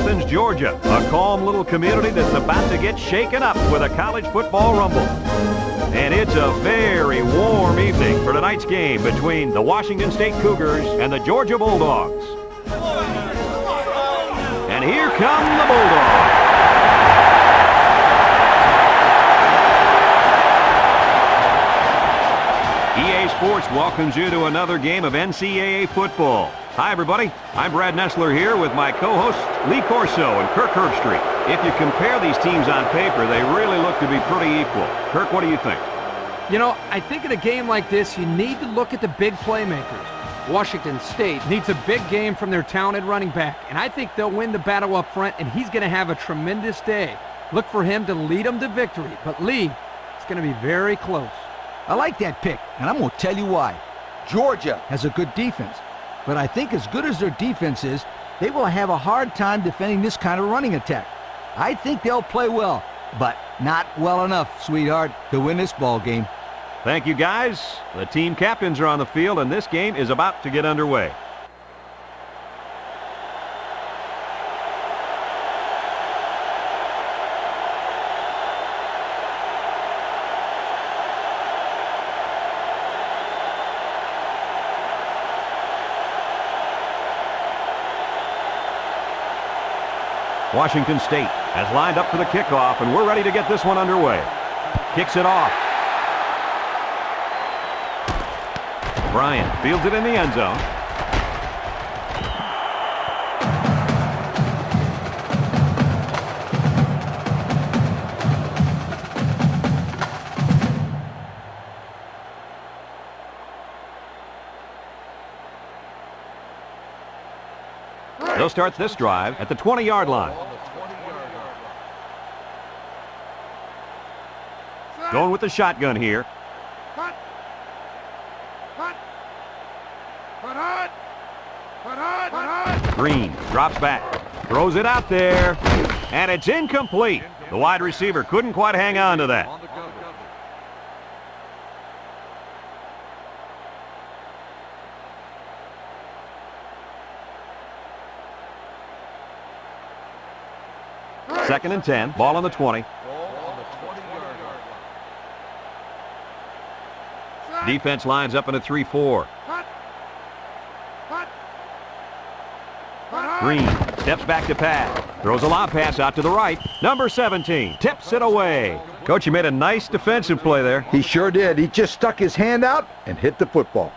Athens, Georgia, a calm little community that's about to get shaken up with a college football rumble. And it's a very warm evening for tonight's game between the Washington State Cougars and the Georgia Bulldogs. And here come the Bulldogs. EA Sports welcomes you to another game of NCAA football. Hi, everybody. I'm Brad Nessler here with my co-hosts Lee Corso and Kirk Herbstreit. If you compare these teams on paper, they really look to be pretty equal. Kirk, what do you think? You know, I think in a game like this, you need to look at the big playmakers. Washington State needs a big game from their talented running back, and I think they'll win the battle up front, and he's going to have a tremendous day. Look for him to lead them to victory. But, Lee, it's going to be very close. I like that pick, and I'm going to tell you why. Georgia has a good defense, but I think as good as their defense is, they will have a hard time defending this kind of running attack. I think they'll play well, but not well enough, sweetheart, to win this ball game. Thank you, guys. The team captains are on the field, and this game is about to get underway. Washington State has lined up for the kickoff, and we're ready to get this one underway. Kicks it off. Bryant fields it in the end zone. They'll start this drive at the 20-yard line. Going with the shotgun here. Green drops back, throws it out there, and it's incomplete. The wide receiver couldn't quite hang on to that. Second and 10, ball on the 20. Defense lines up in a 3-4. Green steps back to pass. Throws a lob pass out to the right. Number 17 tips it away. Coach, you made a nice defensive play there. He sure did. He just stuck his hand out and hit the football.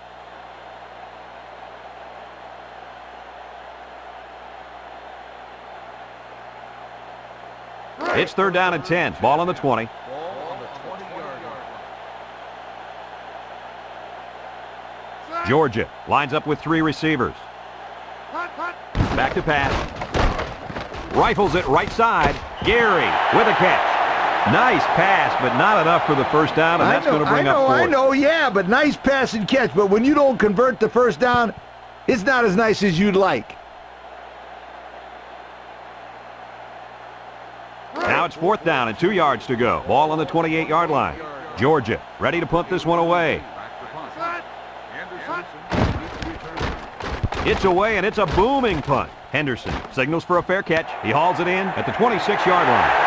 It's third down and 10. Ball on the 20. Georgia lines up with three receivers. Back to pass. Rifles it right side. Gary with a catch. Nice pass, but not enough for the first down, and that's going to bring up fourth. I know, yeah, but nice pass and catch. But when you don't convert the first down, it's not as nice as you'd like. Now it's fourth down and 2 yards to go. Ball on the 28-yard line. Georgia ready to punt this one away. It's away, and it's a booming punt. Henderson signals for a fair catch. He hauls it in at the 26-yard line.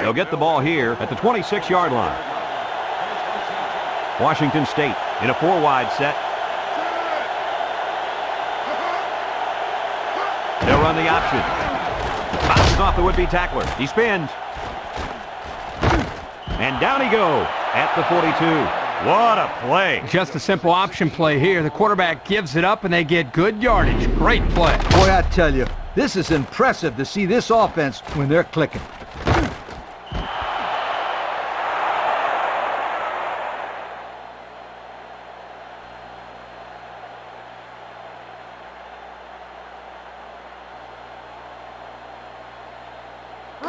They'll get the ball here at the 26-yard line. Washington State in a 4-wide set. They'll run the option. Bounces off the would-be tackler. He spins. And down he goes at the 42. What a play. Just a simple option play here. The quarterback gives it up, and they get good yardage. Great play. Boy, I tell you, this is impressive to see this offense when they're clicking.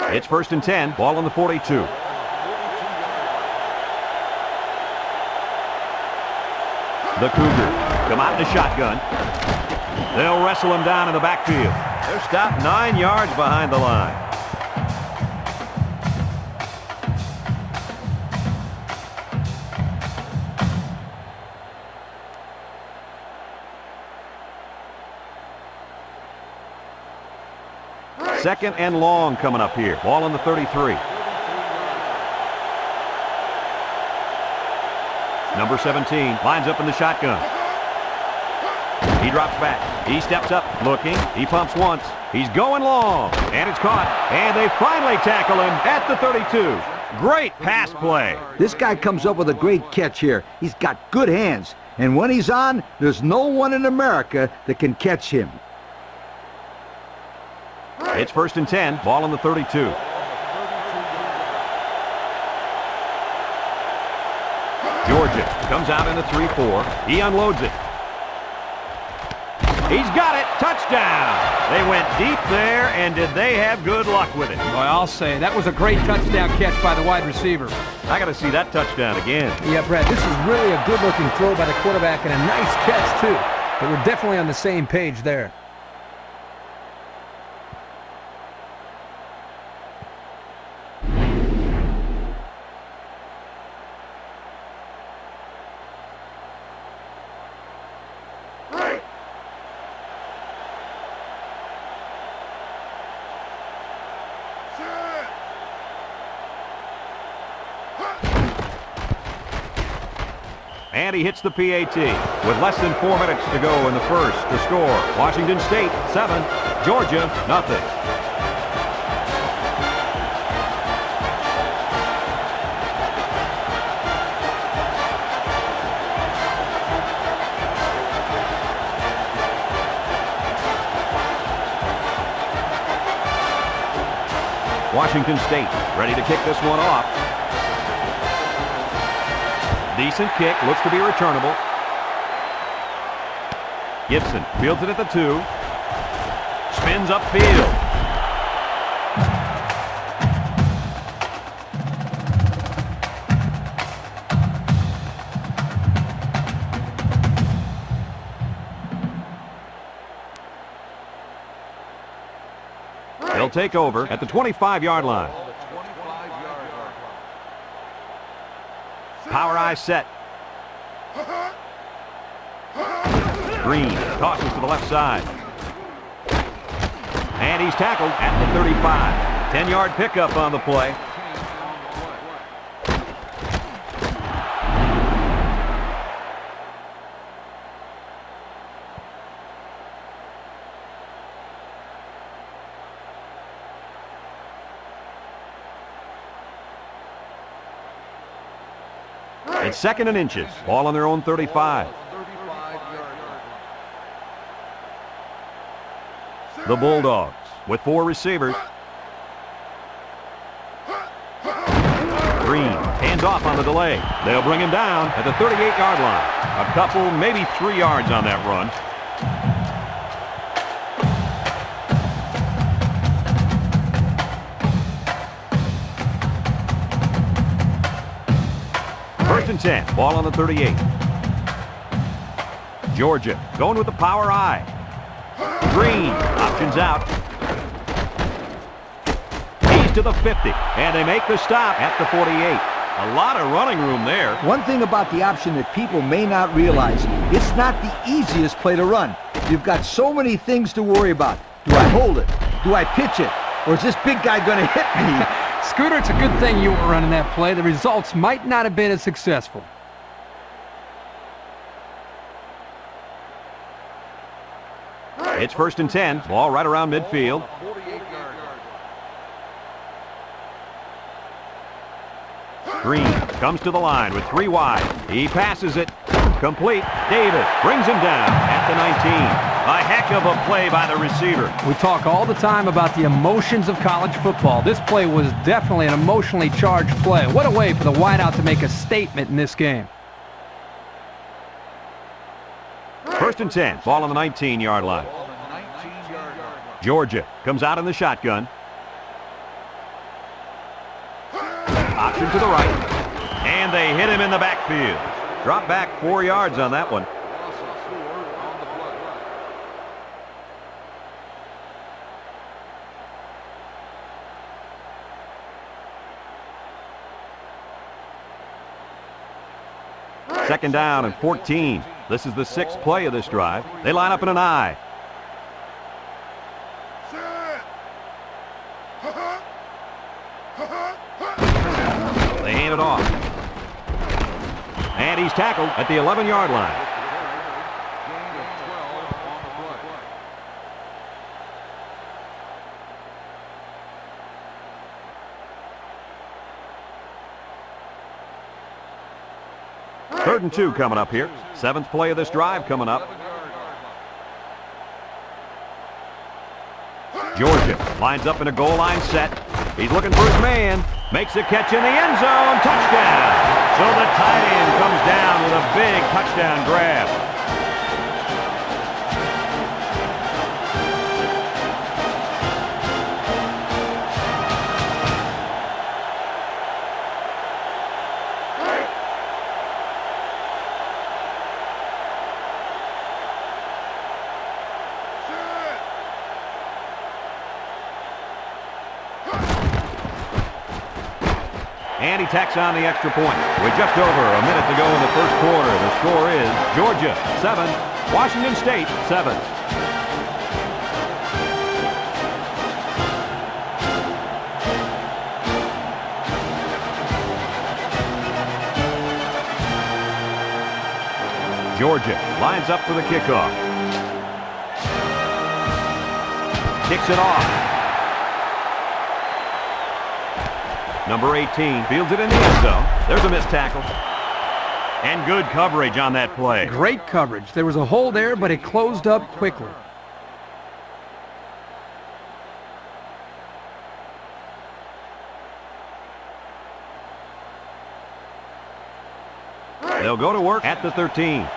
It's first and 10. Ball on the 42. The Cougars come out in the shotgun. They'll wrestle him down in the backfield. They're stopped 9 yards behind the line. second and long coming up here. Ball on the 33. Number 17 lines up in the shotgun. He drops back. He steps up, looking. He pumps once. He's going long, and it's caught. And they finally tackle him at the 32. Great pass play. This guy comes up with a great catch here. He's got good hands, and when he's on, there's no one in America that can catch him. It's 1st and 10. Ball on the 32. Georgia comes out in a 3-4. He unloads it. He's got it. Touchdown. They went deep there, and did they have good luck with it? Boy, I'll say, that was a great touchdown catch by the wide receiver. I got to see that touchdown again. Yeah, Brad, this is really a good-looking throw by the quarterback and a nice catch, too. But we're definitely on the same page there. And he hits the PAT with less than 4 minutes to go in the first to score. Washington State 7, Georgia nothing. Washington State ready to kick this one off. Decent kick, looks to be returnable. Gibson fields it at the 2. Spins upfield. They'll take over at the 25-yard line. Power eye set. Green tosses to the left side. And he's tackled at the 35. 10-yard pickup on the play. It's 2nd and inches. Ball on their own 35. The Bulldogs with 4 receivers. Green hands off on the delay. They'll bring him down at the 38-yard line. A couple, maybe 3 yards on that run. First and 10. Ball on the 38. Georgia going with the power eye. Green options out. He's to the 50, and they make the stop at the 48. A lot of running room there. One thing about the option that people may not realize, it's not the easiest play to run. You've got so many things to worry about. Do I hold it? Do I pitch it? Or is this big guy going to hit me? Scooter, it's a good thing you were running that play. The results might not have been as successful. It's 1st and 10. Ball right around midfield. Green comes to the line with 3 wide. He passes it. Complete. Davis brings him down at the 19. A heck of a play by the receiver. We talk all the time about the emotions of college football. This play was definitely an emotionally charged play. What a way for the wideout to make a statement in this game. 1st and 10. Ball on the 19-yard line. Georgia comes out in the shotgun. Option to the right. And they hit him in the backfield. Drop back 4 yards on that one. Second down and 14. This is the 6th play of this drive. They line up in an I. They hand it off. And he's tackled at the 11-yard line. Third and 2 coming up here. 7th play of this drive coming up. Georgia lines up in a goal line set. He's looking for his man. Makes a catch in the end zone. Touchdown. So the tight end comes down with a big touchdown grab. And he tacks on the extra point. With just over a minute to go in the first quarter, the score is Georgia 7, Washington State 7. Georgia lines up for the kickoff. Kicks it off. Number 18 fields it in the end zone. There's a missed tackle. And good coverage on that play. Great coverage. There was a hole there, but it closed up quickly. They'll go to work at the 13.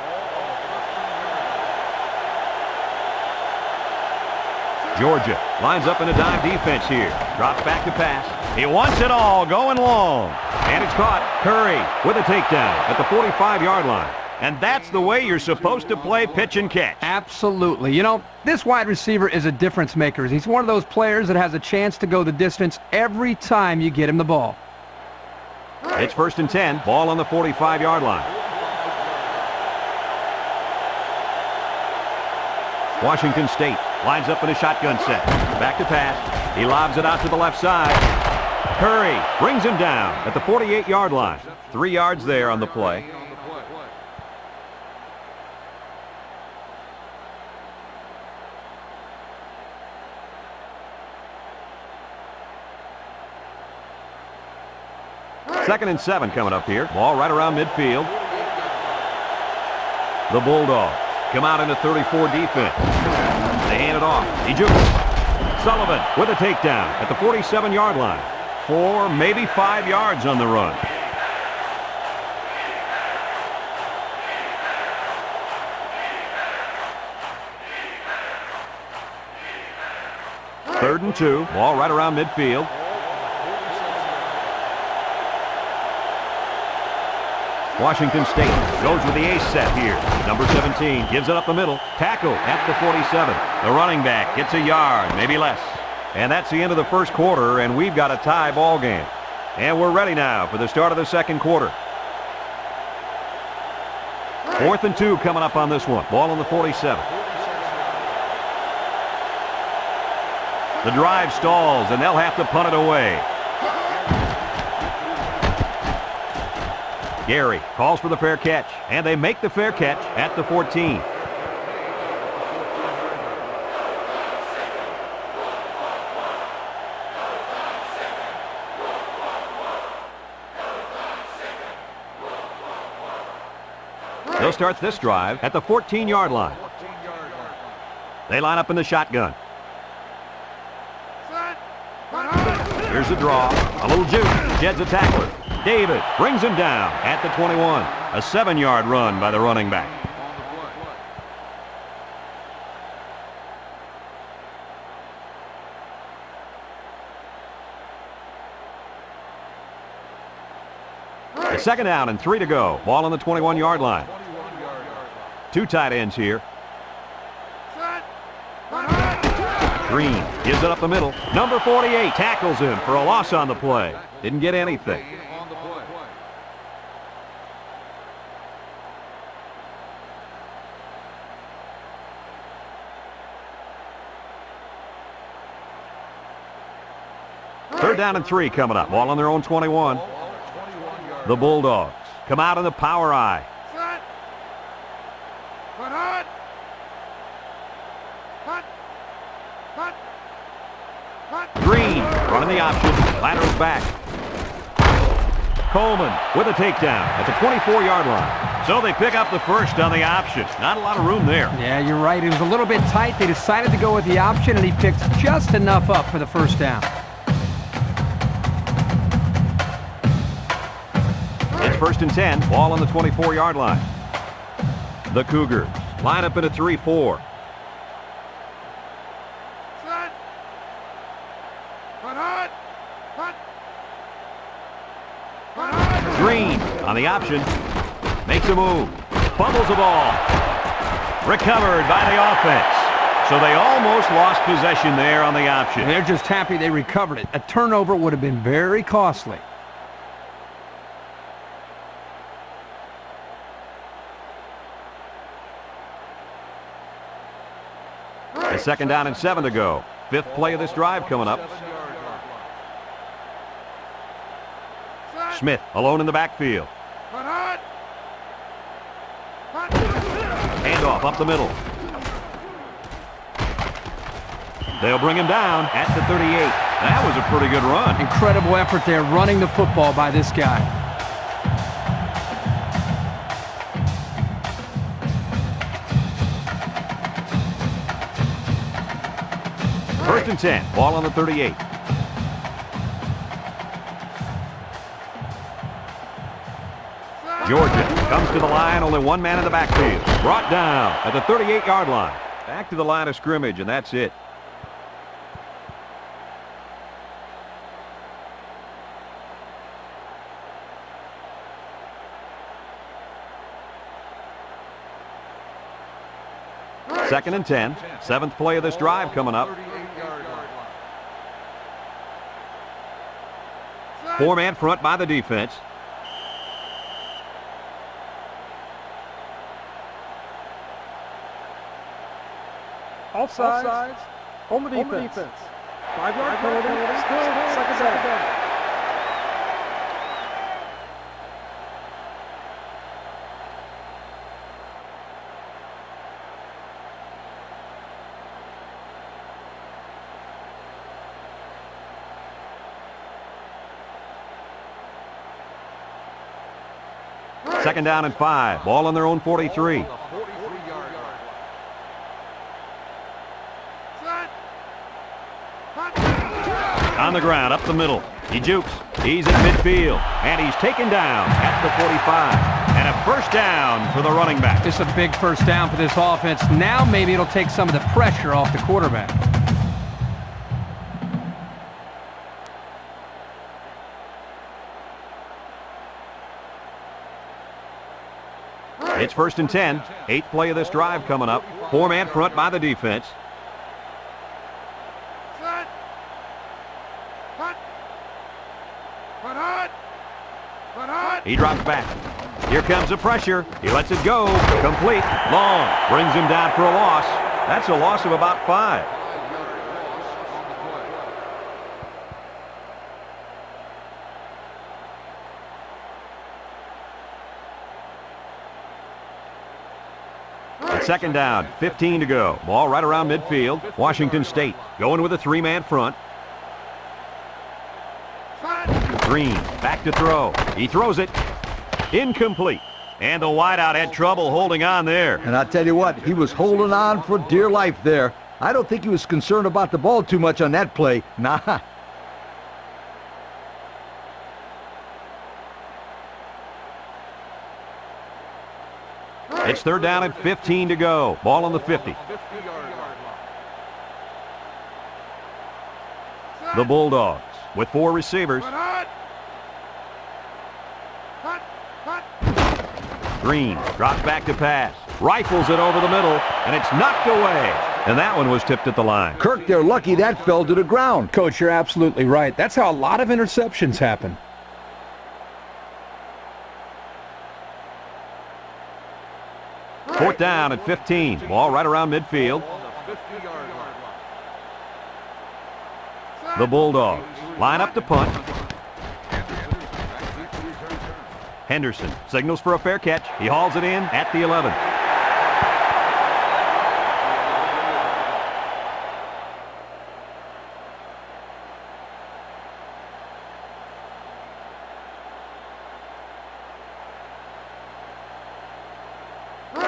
Georgia lines up in a dime defense here. Drops back to pass. He wants it all, going long. And it's caught. Curry with a takedown at the 45-yard line. And that's the way you're supposed to play pitch and catch. Absolutely. You know, this wide receiver is a difference maker. He's one of those players that has a chance to go the distance every time you get him the ball. It's 1st and 10. Ball on the 45-yard line. Washington State lines up in a shotgun set. Back to pass. He lobs it out to the left side. Curry brings him down at the 48-yard line. 3 yards there on the play. Second and 7 coming up here. Ball right around midfield. The Bulldogs come out in a 34 defense. They hand it off. He jukes. Sullivan with a takedown at the 47-yard line. 4, maybe 5 yards on the run. Third and 2. Ball right around midfield. Washington State goes with the ace set here. Number 17 gives it up the middle. Tackle at the 47. The running back gets a yard, maybe less. And that's the end of the first quarter, and we've got a tie ball game. And we're ready now for the start of the second quarter. 4th and 2 coming up on this one. Ball on the 47. The drive stalls, and they'll have to punt it away. Gary calls for the fair catch, and they make the fair catch at the 14. They'll start this drive at the 14-yard line. They line up in the shotgun. Here's the draw. A little juke. Jed's a tackler. David brings him down at the 21. A 7-yard run by the running back. A second down and 3 to go. Ball on the 21-yard line. 2 tight ends here. Green gives it up the middle. Number 48 tackles him for a loss on the play. Didn't get anything. Third down and 3 coming up. Ball on their own 21. The Bulldogs come out in the power eye. Green running the option. Laterals back. Coleman with a takedown at the 24-yard line. So they pick up the first on the option. Not a lot of room there. Yeah, you're right. It was a little bit tight. They decided to go with the option, and he picked just enough up for the first down. It's first and 10. Ball on the 24-yard line. The Cougars line up in a 3-4. Green on the option. Makes a move. Fumbles the ball. Recovered by the offense. So they almost lost possession there on the option. They're just happy they recovered it. A turnover would have been very costly. A second down and 7 to go. Fifth play of this drive coming up. Smith alone in the backfield. Handoff up the middle. They'll bring him down at the 38. That was a pretty good run. Incredible effort there running the football by this guy. First and 10. Ball on the 38. Georgia comes to the line, only one man in the backfield. Brought down at the 38-yard line. Back to the line of scrimmage, and that's it. Second and 10. Seventh play of this drive coming up. Four-man front by the defense. Offsides. Home defense. 5-yard penalty. Still second down. Second down and 5. Ball on their own 43. On the ground, up the middle. He jukes. He's in midfield. And he's taken down at the 45. And a first down for the running back. It's a big first down for this offense. Now maybe it'll take some of the pressure off the quarterback. It's first and 10. Eighth play of this drive coming up. Four-man front by the defense. He drops back. Here comes the pressure. He lets it go. Complete. Long. Brings him down for a loss. That's a loss of about 5. Second down, 15 to go. Ball right around midfield. Washington State going with a three-man front. Green back to throw. He throws it. Incomplete. And the wideout had trouble holding on there. And I'll tell you what, he was holding on for dear life there. I don't think he was concerned about the ball too much on that play. Nah. It's third down and 15 to go. Ball on the 50. The Bulldogs with 4 receivers. Green drops back to pass. Rifles it over the middle, and it's knocked away. And that one was tipped at the line. Kirk, they're lucky that fell to the ground. Coach, you're absolutely right. That's how a lot of interceptions happen. Fourth down at 15. Ball right around midfield. The Bulldogs line up to punt. Henderson signals for a fair catch. He hauls it in at the 11.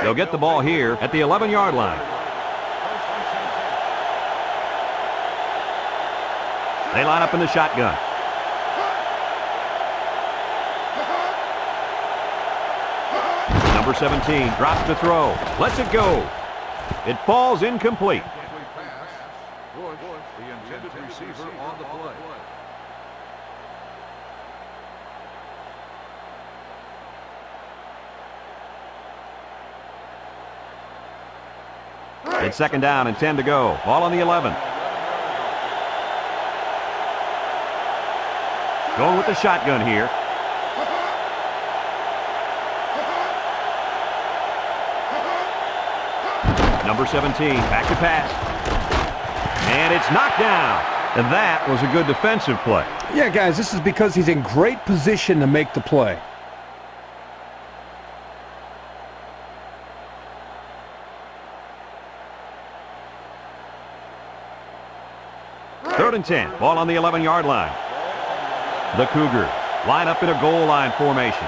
They'll get the ball here at the 11-yard line. They line up in the shotgun. Number 17 drops to throw. Lets it go. It falls incomplete. The intended receiver on the play. It's second down and 10 to go. Ball on the 11. Going with the shotgun here. Number 17, back to pass. And it's knocked down. And that was a good defensive play. Yeah, guys, this is because he's in great position to make the play. Third and 10, ball on the 11-yard line. The Cougars line up in a goal line formation.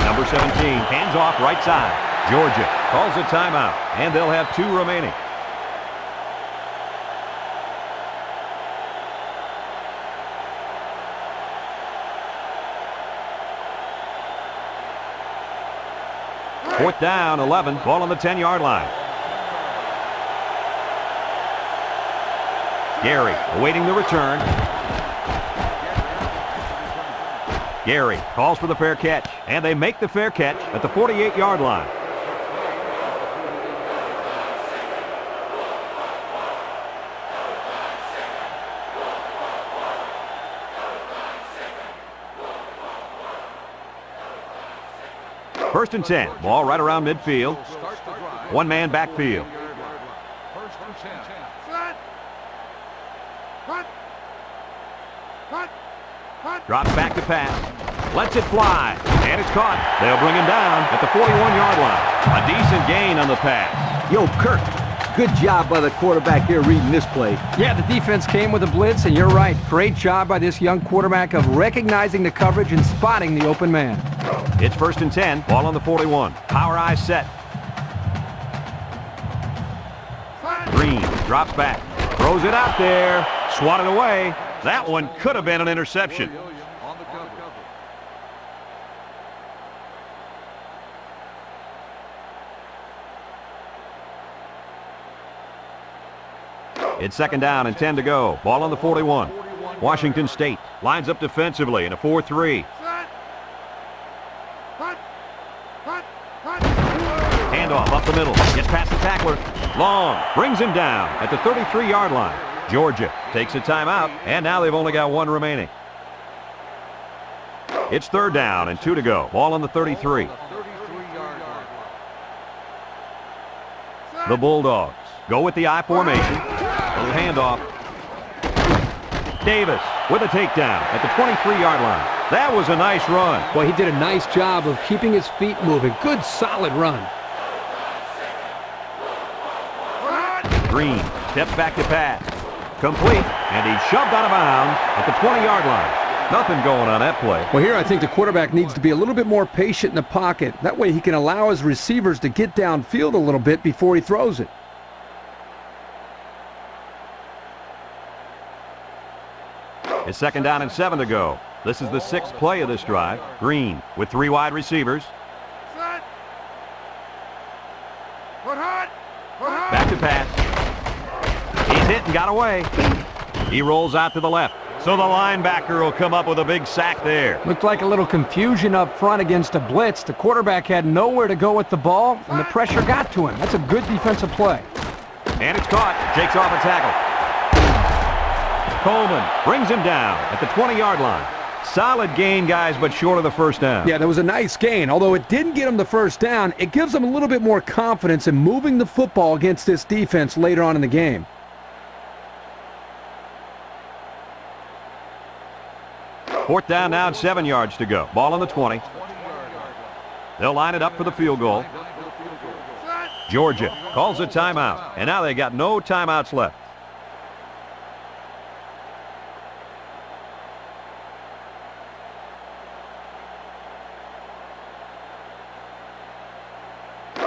Number 17, hands off right side. Georgia calls a timeout, and they'll have 2 remaining. Fourth down, 11, ball on the 10-yard line. Gary awaiting the return. Gary calls for the fair catch, and they make the fair catch at the 48-yard line. First and 10, ball right around midfield. One man backfield. First and 10. Drops back to pass. Lets it fly. And it's caught. They'll bring him down at the 41-yard line. A decent gain on the pass. Yo, Kirk, good job by the quarterback here reading this play. Yeah, the defense came with a blitz, and you're right. Great job by this young quarterback of recognizing the coverage and spotting the open man. It's first and 10, ball on the 41. Power eye set. Green drops back. Throws it out there. Swatted away. That one could have been an interception. On the cover. It's second down and 10 to go. Ball on the 41. Washington State lines up defensively in a 4-3. Handoff up the middle. Gets past the tackler. Long. Brings him down at the 33-yard line. Georgia takes a timeout, and now they've only got 1 remaining. It's third down and 2 to go. Ball on the 33. 33-yard line. The Bulldogs go with the I formation. Little handoff. Davis with a takedown at the 23-yard line. That was a nice run. Well, he did a nice job of keeping his feet moving. Good, solid run. Green steps back to pass. Complete, and he's shoved out of bounds at the 20-yard line. Nothing going on that play. Well, here I think the quarterback needs to be a little bit more patient in the pocket. That way he can allow his receivers to get downfield a little bit before he throws it. It's second down and 7 to go. This is the 6th play of this drive. Green with 3 wide receivers. Back to pass. He's hit and got away. He rolls out to the left. So the linebacker will come up with a big sack there. Looked like a little confusion up front against a blitz. The quarterback had nowhere to go with the ball, and the pressure got to him. That's a good defensive play. And it's caught. Shakes off a tackle. Coleman brings him down at the 20-yard line. Solid gain, guys, but short of the first down. Yeah, that was a nice gain. Although it didn't get them the first down, it gives them a little bit more confidence in moving the football against this defense later on in the game. Fourth down now, 7 yards to go. Ball on the 20. They'll line it up for the field goal. Georgia calls a timeout, and now they got no timeouts left.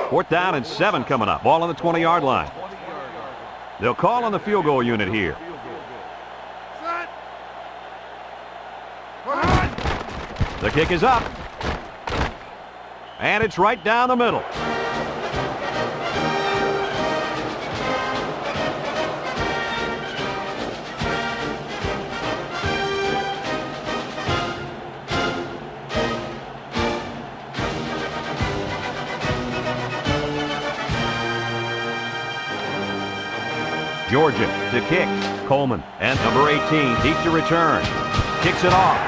Fourth down and 7 coming up. Ball on the 20-yard line. They'll call on the field goal unit here. The kick is up. And it's right down the middle. Georgia to kick. Coleman and number 18 deep to return. Kicks it off.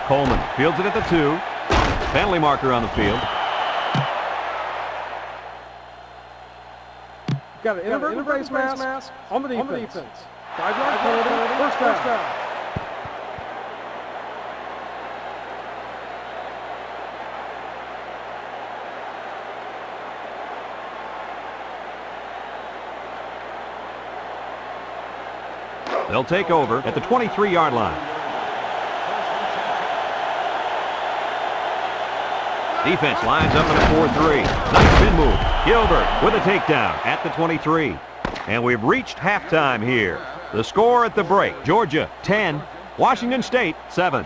Coleman fields it at the 2. Penalty marker on the field. Got an inadvertent face mask on the defense. 5-yard penalty, first down. They'll take over at the 23-yard line. Defense lines up in a 4-3. Nice spin move. Gilbert with a takedown at the 23. And we've reached halftime here. The score at the break, Georgia 10, Washington State 7.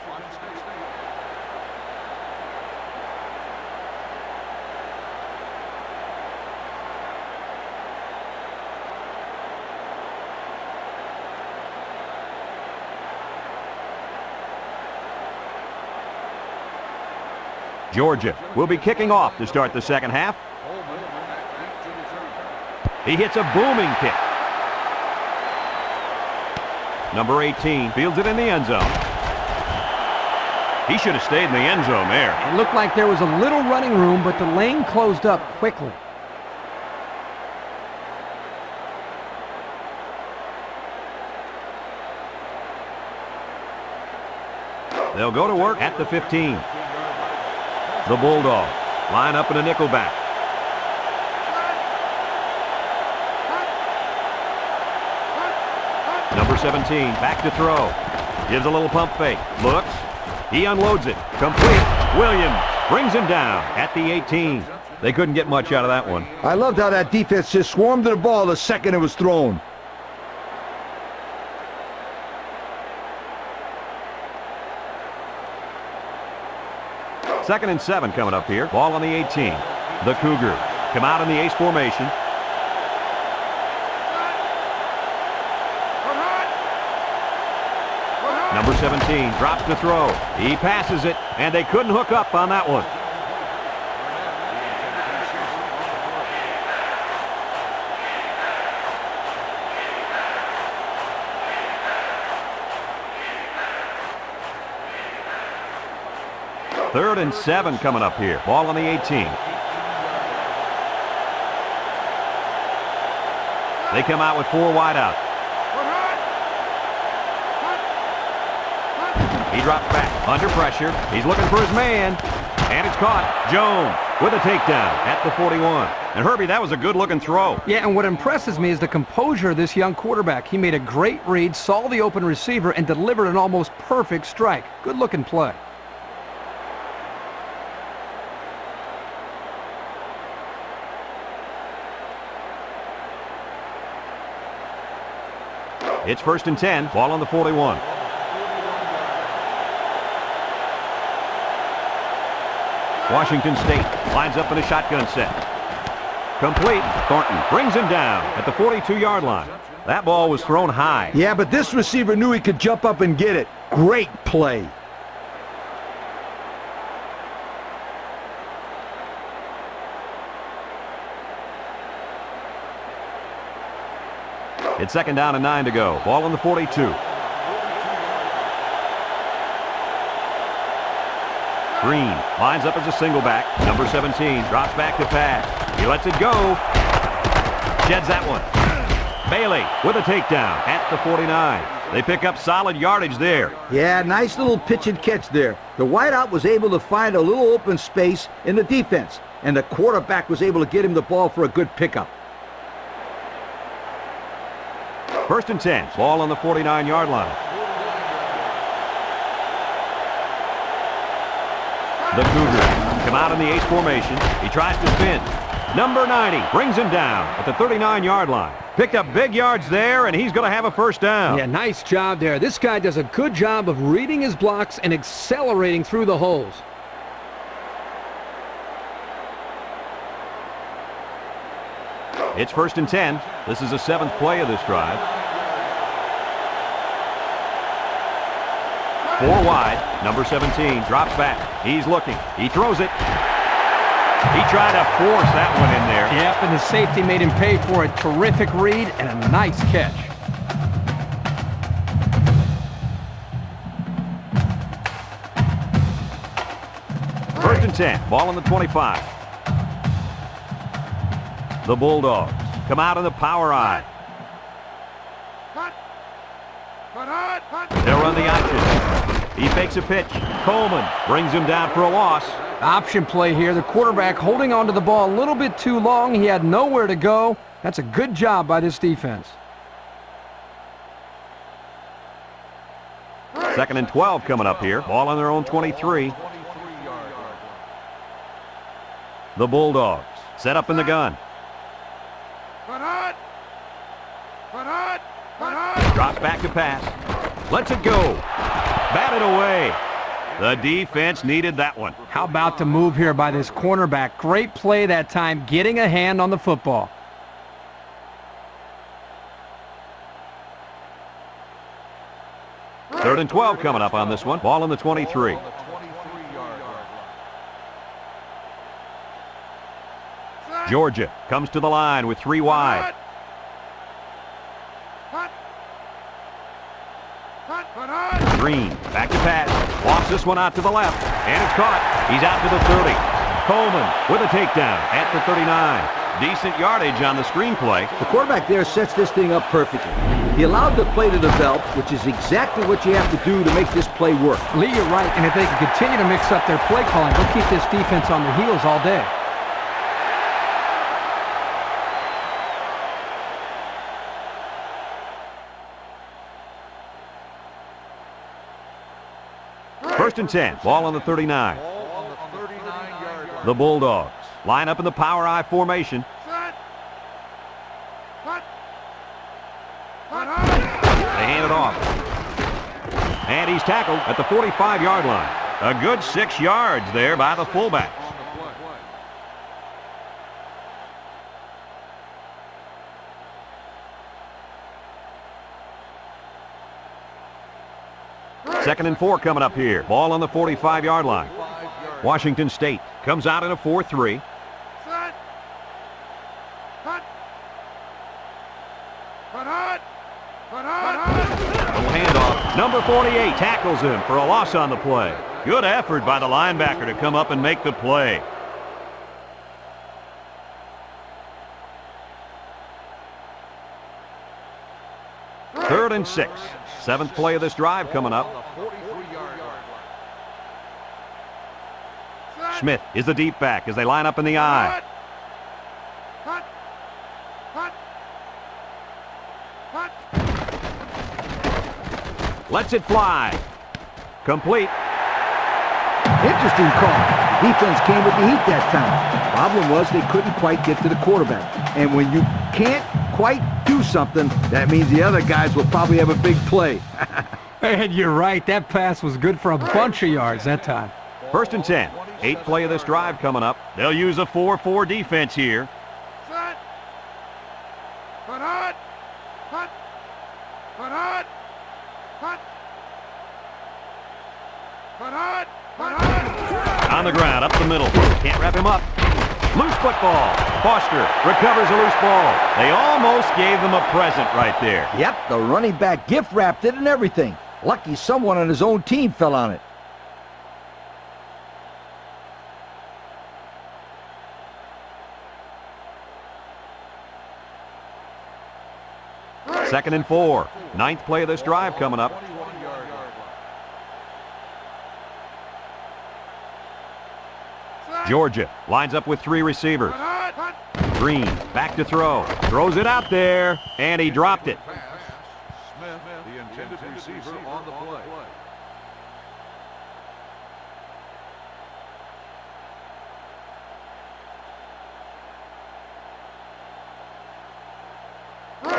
Georgia will be kicking off to start the second half. He hits a booming kick. Number 18 fields it in the end zone. He should have stayed in the end zone there. It looked like there was a little running room, but the lane closed up quickly. They'll go to work at the 15. The Bulldogs line up in a nickel back. Number 17 back to throw. Gives a little pump fake. Looks. He unloads it. Complete. Williams brings him down at the 18. They couldn't get much out of that one. I loved how that defense just swarmed to the ball the second it was thrown. Second and 7 coming up here. Ball on the 18. The Cougars come out in the ace formation. Number 17 drops to throw. He passes it, and they couldn't hook up on that one. Third and 7 coming up here. Ball on the 18. They come out with 4 wide out. He drops back under pressure. He's looking for his man. And it's caught. Jones with a takedown at the 41. And Herbie, that was a good-looking throw. Yeah, and what impresses me is the composure of this young quarterback. He made a great read, saw the open receiver, and delivered an almost perfect strike. Good-looking play. It's first and 10. Ball on the 41. Washington State lines up in a shotgun set. Complete. Thornton brings him down at the 42-yard line. That ball was thrown high. Yeah, but this receiver knew he could jump up and get it. Great play. It's second down and 9 to go. Ball on the 42. Green lines up as a single back. Number 17 drops back to pass. He lets it go. Sheds that one. Bailey with a takedown at the 49. They pick up solid yardage there. Yeah, nice little pitch and catch there. The wideout was able to find a little open space in the defense, and the quarterback was able to get him the ball for a good pickup. 1st and 10. Ball on the 49-yard line. The Cougars come out in the ace formation. He tries to spin. Number 90 brings him down at the 39-yard line. Picked up big yards there, and he's going to have a first down. Yeah, nice job there. This guy does a good job of reading his blocks and accelerating through the holes. It's 1st and 10. This is the 7th play of this drive. 4 wide. Number 17 drops back. He's looking. He throws it. He tried to force that one in there. Yep, and the safety made him pay for a terrific read and a nice catch. First and 10. Ball on the 25. The Bulldogs come out in the power eye. They'll run the option. He fakes a pitch. Coleman brings him down for a loss. Option play here. The quarterback holding onto the ball a little bit too long. He had nowhere to go. That's a good job by this defense. 2nd and 12 coming up here. Ball on their own 23. The Bulldogs set up in the gun. Drops back to pass. Lets it go. Batted away. The defense needed that one. How about the move here by this cornerback? Great play that time, getting a hand on the football. Third and 12 coming up on this one. Ball on the 23. Georgia comes to the line with 3 wide. Green back to pass. Walks this one out to the left. And it's caught. He's out to the 30. Coleman with a takedown at the 39. Decent yardage on the screenplay. The quarterback there sets this thing up perfectly. He allowed the play to develop, which is exactly what you have to do to make this play work. Lee, you're right, and if they can continue to mix up their play calling, they'll keep this defense on their heels all day. First and 10. Ball on the 39. The Bulldogs line up in the power I formation. They hand it off. And he's tackled at the 45-yard line. A good 6 yards there by the fullback. Second and 4 coming up here. Ball on the 45-yard line. Washington State comes out in a 4-3. Little handoff. Number 48 tackles him for a loss on the play. Good effort by the linebacker to come up and make the play. Third and 6. 7th play of this drive coming up. Smith is the deep back as they line up in the I. Lets it fly. Complete. Interesting call. The defense came with the heat that time. Problem was they couldn't quite get to the quarterback. And when you can't quite do something, that means the other guys will probably have a big play. And you're right, that pass was good for a bunch of yards that time. First and 10. 8th play of this drive coming up. They'll use a 4-4 defense here. On the ground, up the middle. Can't wrap him up. Loose football. Foster recovers a loose ball. They almost gave them a present right there. Yep, the running back gift wrapped it and everything. Lucky someone on his own team fell on it. 2nd and 4. 9th play of this drive coming up. 21-yard line. Georgia lines up with 3 receivers. Green back to throw. Throws it out there, and he dropped it. Pass. Smith, the intended receiver on the play.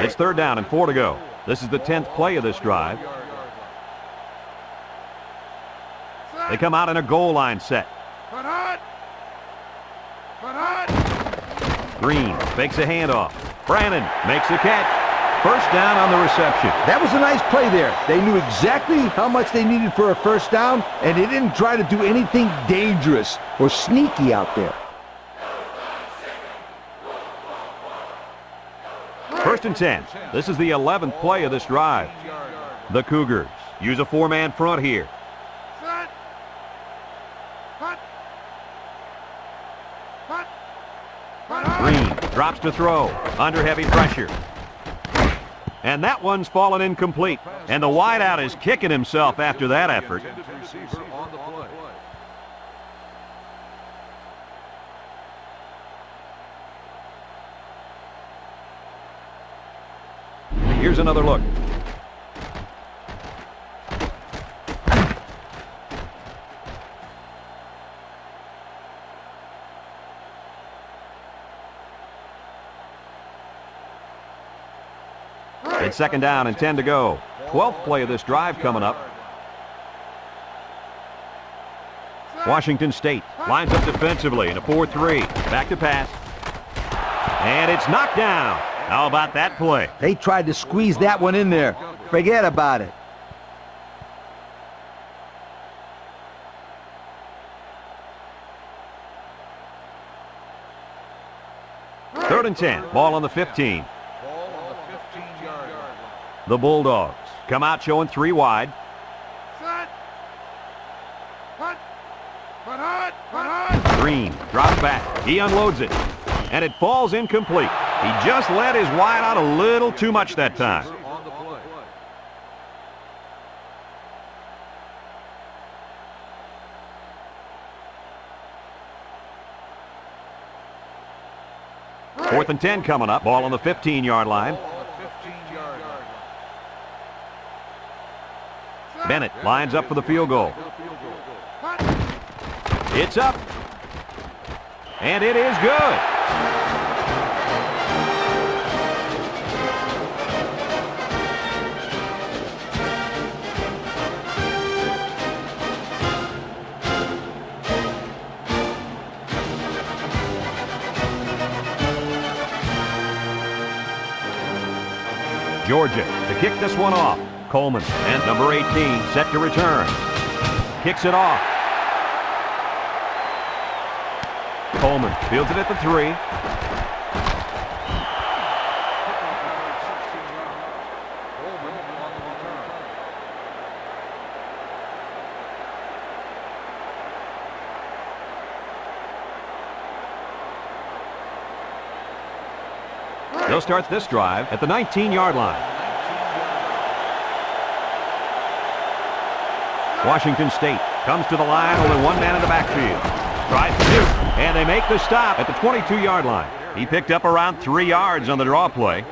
It's 3rd down and 4 to go. This is the 10th play of this drive. They come out in a goal line set. Green fakes a handoff. Brannon makes the catch. 1st down on the reception. That was a nice play there. They knew exactly how much they needed for a 1st down, and they didn't try to do anything dangerous or sneaky out there. 1st and 10. This is the 11th play of this drive. The Cougars use a 4-man front here. Green drops to throw. Under heavy pressure. And that one's fallen incomplete. And the wideout is kicking himself after that effort. Intended receiver on the play. Here's another look. It's 2nd down and 10 to go. 12th play of this drive coming up. Washington State lines up defensively in a 4-3. Back to pass. And it's knocked down. How about that play? They tried to squeeze that one in there. Forget about it. Third and 10. Ball on the 15. Ball on the 15-yard line. The Bulldogs come out showing 3 wide. Green drops back. He unloads it. And it falls incomplete. He just let his wide out a little too much that time. On the play. Fourth and 10 coming up. Ball on the 15-yard line. Ball on the 15-yard line. Bennett lines up for the field goal. It's up. And it is good. Georgia to kick this one off. Coleman and number 18 set to return. Kicks it off. Coleman fields it at the 3. Coleman on the return. They'll start this drive at the 19-yard line. Washington State comes to the line, only 1 man in the backfield. Tries to shoot, and they make the stop at the 22-yard line. He picked up around 3 yards on the draw play.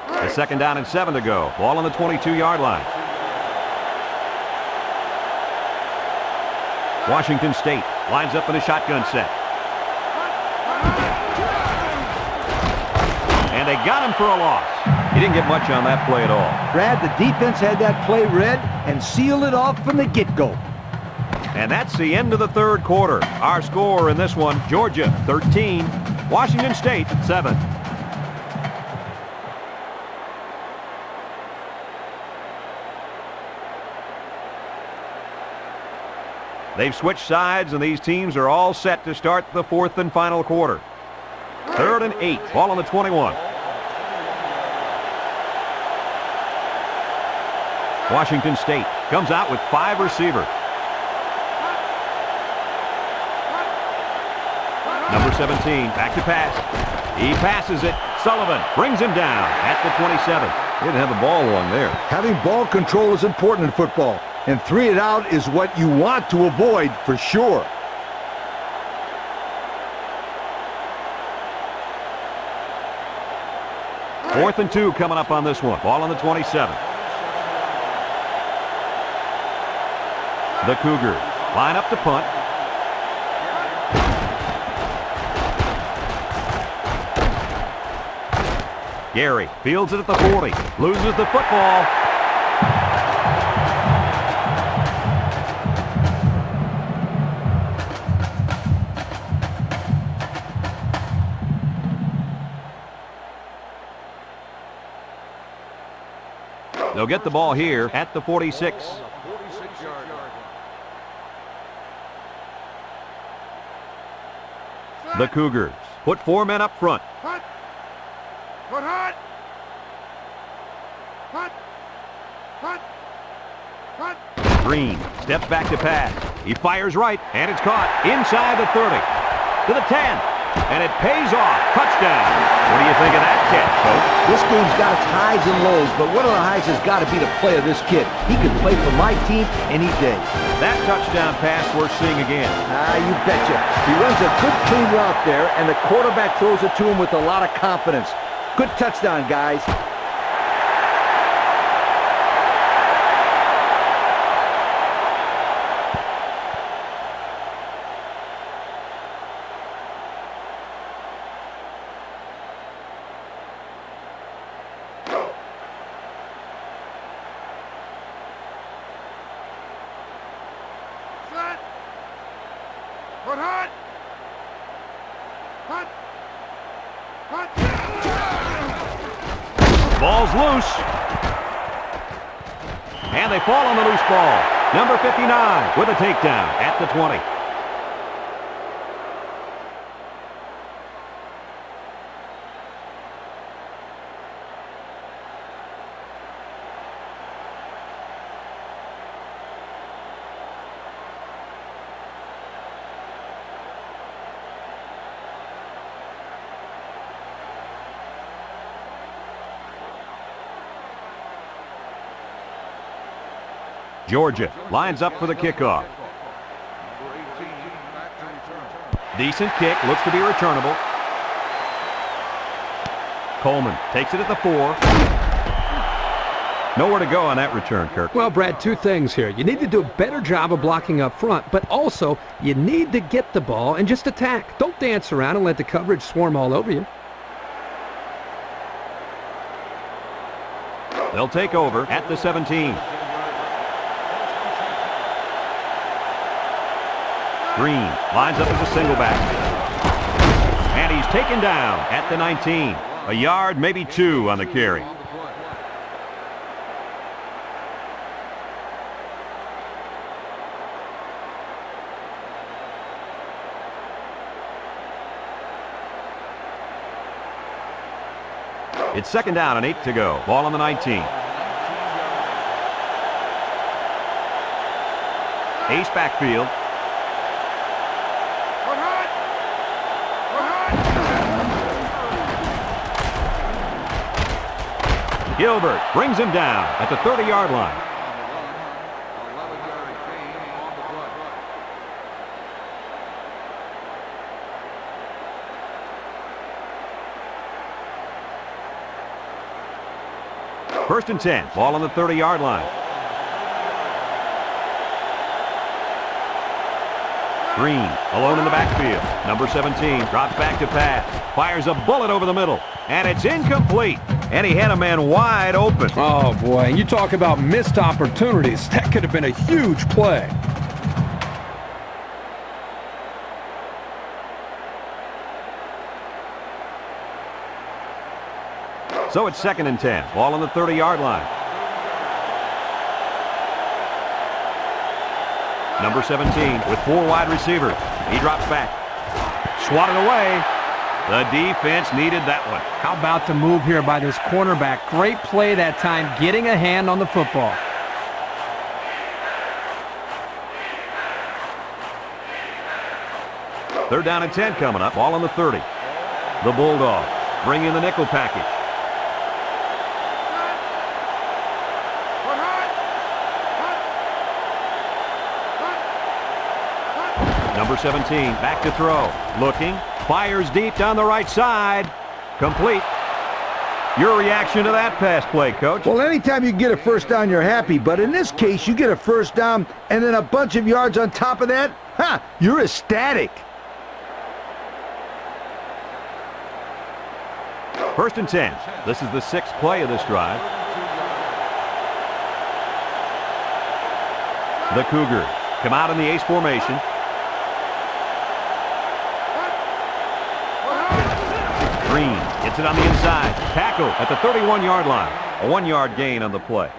A 2nd down and 7 to go. Ball on the 22-yard line. Washington State lines up in a shotgun set. And they got him for a loss. He didn't get much on that play at all. Brad, the defense had that play read and sealed it off from the get-go. And that's the end of the 3rd quarter. Our score in this one, Georgia 13, Washington State 7. They've switched sides, and these teams are all set to start the 4th and final quarter. 3rd and 8. Ball on the 21. Washington State comes out with 5 receivers. Number 17, back to pass. He passes it. Sullivan brings him down at the 27. He didn't have the ball long there. Having ball control is important in football, and 3 and out is what you want to avoid for sure. Fourth and 2 coming up on this one. Ball on the 27. The Cougars line up to punt. Gary fields it at the 40. Loses the football. They'll get the ball here at the 46. The Cougars put 4 men up front. Green steps back to pass. He fires right, and it's caught inside the 30. To the 10, and it pays off. Touchdown. What do you think of that catch, Coach? This game's got its highs and lows, but one of the highs has got to be the play of this kid. He can play for my team any day. That touchdown pass worth seeing again. You betcha. He runs a good clean route there, and the quarterback throws it to him with a lot of confidence. Good touchdown, guys. Ball's loose. And they fall on the loose ball. Number 59 with a takedown at the 20. Georgia lines up for the kickoff. Decent kick, looks to be returnable. Coleman takes it at the 4. Nowhere to go on that return, Kirk. Well, Brad, 2 things here. You need to do a better job of blocking up front, but also you need to get the ball and just attack. Don't dance around and let the coverage swarm all over you. They'll take over at the 17. Green lines up as a single back. And he's taken down at the 19. A yard, maybe 2 on the carry. It's second down and 8 to go. Ball on the 19. Ace backfield. Gilbert brings him down at the 30-yard line. First and 10, ball on the 30-yard line. Green alone in the backfield. Number 17 drops back to pass. Fires a bullet over the middle. And it's incomplete. And he had a man wide open. Oh, boy. And you talk about missed opportunities. That could have been a huge play. So it's second and 10. Ball on the 30-yard line. Number 17 with 4 wide receivers. He drops back. Swatted away. The defense needed that one. How about the move here by this cornerback? Great play that time, getting a hand on the football. Third down and 10 coming up. Ball on the 30. The Bulldogs bring in the nickel package. Number 17 back to throw. Looking. Fires deep down the right side. Complete. Your reaction to that pass play, Coach? Well, anytime you get a first down, you're happy. But in this case, you get a first down and then a bunch of yards on top of that. You're ecstatic. First and 10. This is the 6th play of this drive. The Cougars come out in the ace formation. Green gets it on the inside. Tackle at the 31-yard line. A 1-yard gain on the play.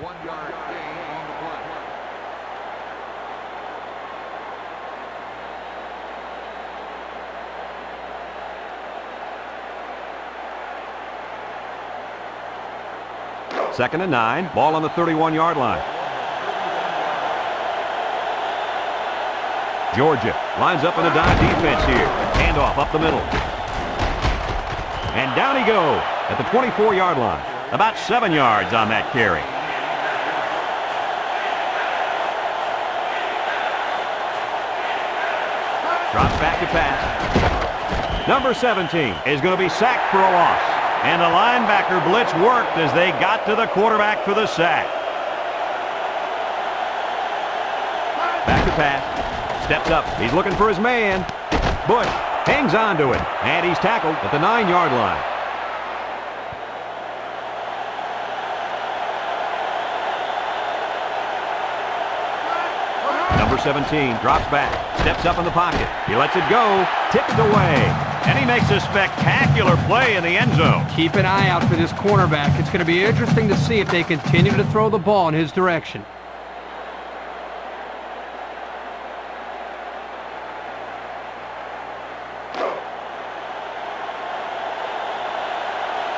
Second and 9. Ball on the 31-yard line. Georgia lines up in a dime defense here. Handoff up the middle. And down he goes at the 24-yard line. About 7 yards on that carry. Drops back to pass. Number 17 is going to be sacked for a loss. And the linebacker blitz worked as they got to the quarterback for the sack. Back to pass. Steps up. He's looking for his man. Bush hangs on to it. And he's tackled at the 9-yard line. Number 17 drops back. Steps up in the pocket. He lets it go. Tipped away. And he makes a spectacular play in the end zone. Keep an eye out for this cornerback. It's going to be interesting to see if they continue to throw the ball in his direction.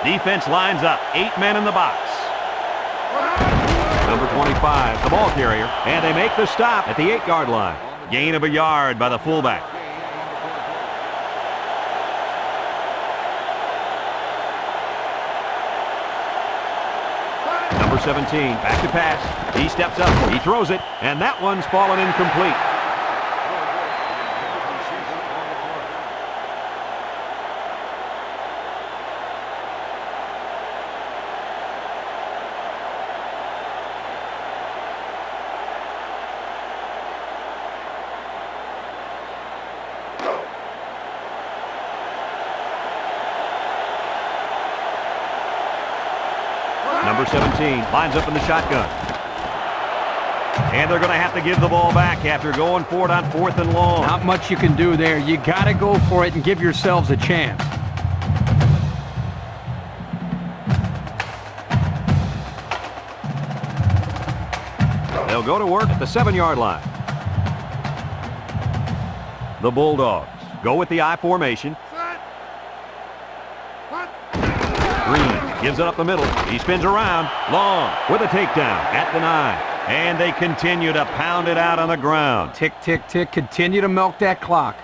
Defense lines up. 8 men in the box. Number 25, the ball carrier. And they make the stop at the 8-yard line. Gain of a yard by the fullback. Number 17, back to pass. He steps up. He throws it. And that one's fallen incomplete. Number 17 lines up in the shotgun. And they're going to have to give the ball back after going for it on 4th and long. Not much you can do there. You got to go for it and give yourselves a chance. They'll go to work at the 7-yard line. The Bulldogs go with the I formation. Green gives it up the middle. He spins around. Long with a takedown at the 9. And they continue to pound it out on the ground. Tick, tick, tick. Continue to milk that clock.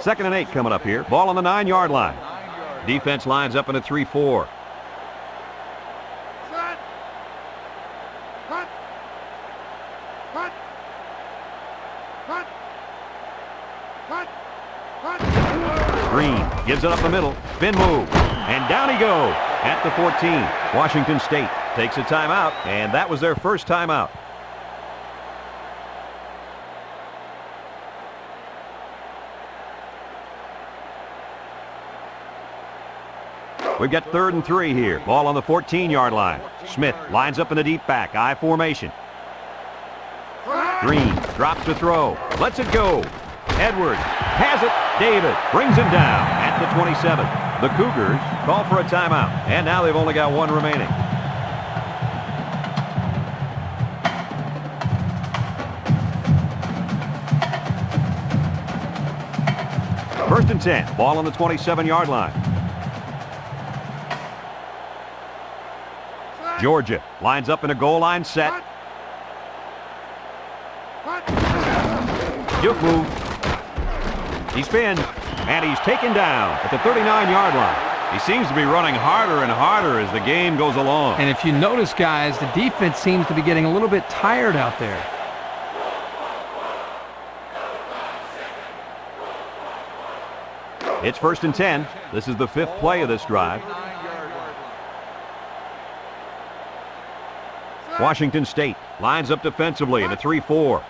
Second and 8 coming up here. Ball on the 9-yard line. Defense lines up in a 3-4. Green gives it up the middle. Spin move. And down he goes at the 14. Washington State takes a timeout, and that was their first timeout. We've got 3rd and 3 here. Ball on the 14-yard line. Smith lines up in the deep back. I formation. Green drops to throw. Lets it go. Edwards has it. David brings him down at the 27. The Cougars call for a timeout. And now they've only got one remaining. First and 10. Ball on the 27-yard line. Georgia lines up in a goal line set. Juke move. He spins, and he's taken down at the 39-yard line. He seems to be running harder and harder as the game goes along. And if you notice, guys, the defense seems to be getting a little bit tired out there. It's 1st and 10. This is the 5th play of this drive. Washington State lines up defensively in a 3-4.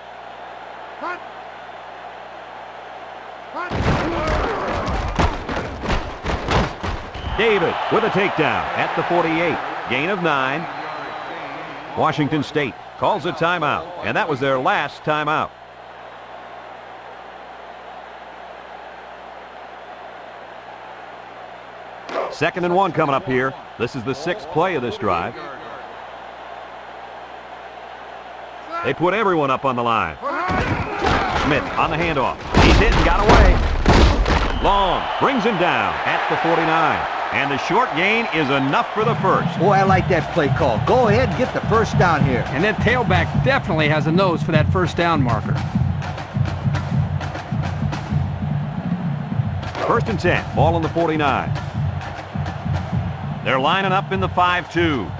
David with a takedown at the 48. Gain of 9. Washington State calls a timeout, and that was their last timeout. Second and 1 coming up here. This is the 6th play of this drive. They put everyone up on the line. Smith on the handoff. He's hit and got away. Long brings him down at the 49. And the short gain is enough for the first. Boy, I like that play call. Go ahead and get the first down here. And that tailback definitely has a nose for that first down marker. 1st and 10. Ball on the 49. They're lining up in the 5-2.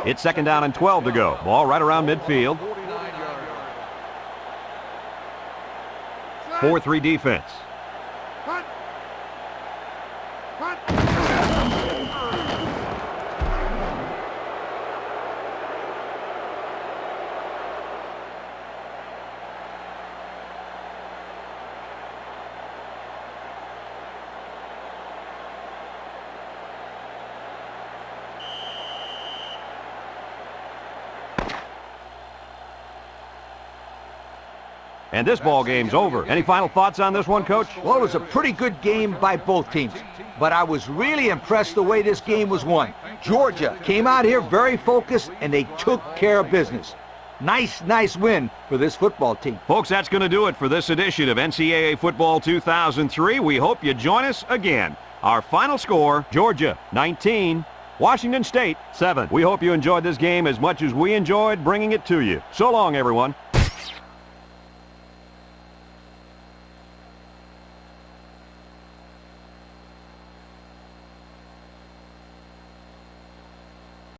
It's 2nd down and 12 to go. Ball right around midfield. 4-3 defense. And this ball game's over. Any final thoughts on this one, Coach? Well, it was a pretty good game by both teams, but I was really impressed the way this game was won. Georgia came out here very focused, and they took care of business. Nice win for this football team. Folks, that's going to do it for this edition of NCAA Football 2003. We hope you join us again. Our final score, Georgia 19, Washington State 7. We hope you enjoyed this game as much as we enjoyed bringing it to you. So long, everyone.